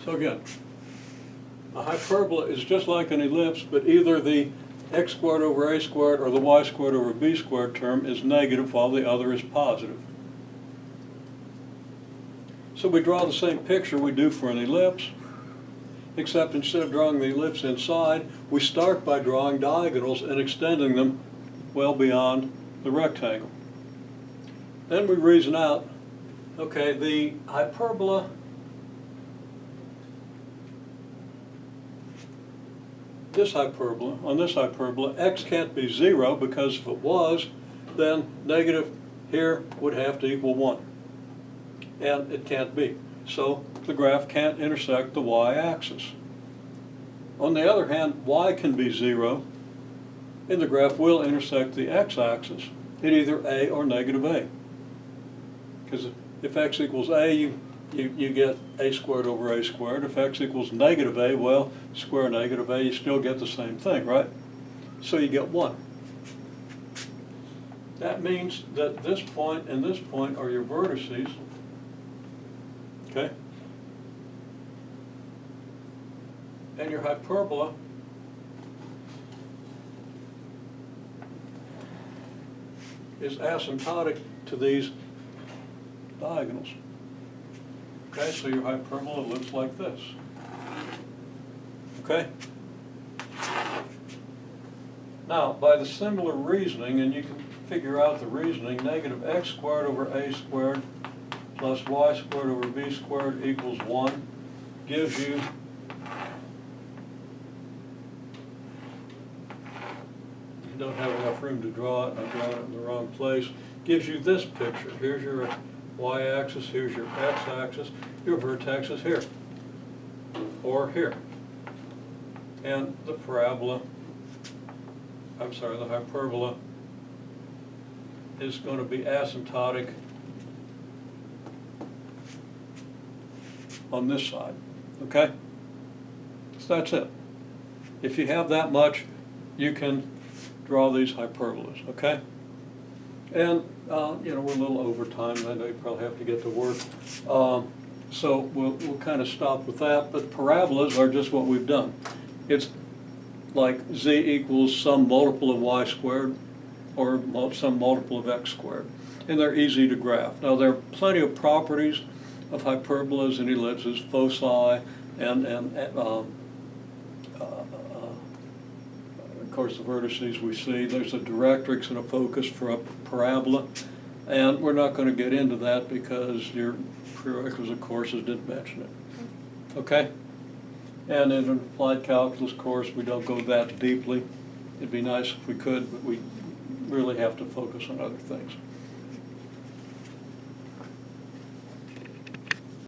So again, a hyperbola is just like an ellipse, but either the x squared over a squared or the y squared over b squared term is negative while the other is positive. So we draw the same picture we do for an ellipse, except instead of drawing the ellipse inside, we start by drawing diagonals and extending them well beyond the rectangle. Then we reason out, okay, the hyperbola on this hyperbola, x can't be 0 because if it was, then negative here would have to equal 1. And it can't be. So the graph can't intersect the y-axis. On the other hand, y can be 0, and the graph will intersect the x-axis at either a or negative a. Because if x equals a, you get a squared over a squared. If x equals negative a, well, square negative a, you still get the same thing, right? So you get 1. That means that this point and this point are your vertices, okay? And your hyperbola is asymptotic to these diagonals. Okay, so your hyperbola looks like this. Okay? Now, by the similar reasoning, and you can figure out the reasoning, negative x squared over a squared plus y squared over b squared equals 1 gives you don't have enough room to draw it, I draw it in the wrong place, gives you this picture. Here's your y-axis, here's your x-axis, your vertex is here, or here. And the parabola, the hyperbola is going to be asymptotic on this side, okay? So that's it. If you have that much, you can draw these hyperbolas, okay? And, we're a little over time, I know you probably have to get to work. So we'll kind of stop with that, but parabolas are just what we've done. It's like z equals some multiple of y squared or some multiple of x squared. And they're easy to graph. Now, there are plenty of properties of hyperbolas and ellipses, foci, and of course the vertices we see. There's a directrix and a focus for a parabola, and we're not going to get into that because your prerequisite courses didn't mention it. Okay? And in an applied calculus course, we don't go that deeply. It'd be nice if we could, but we really have to focus on other things.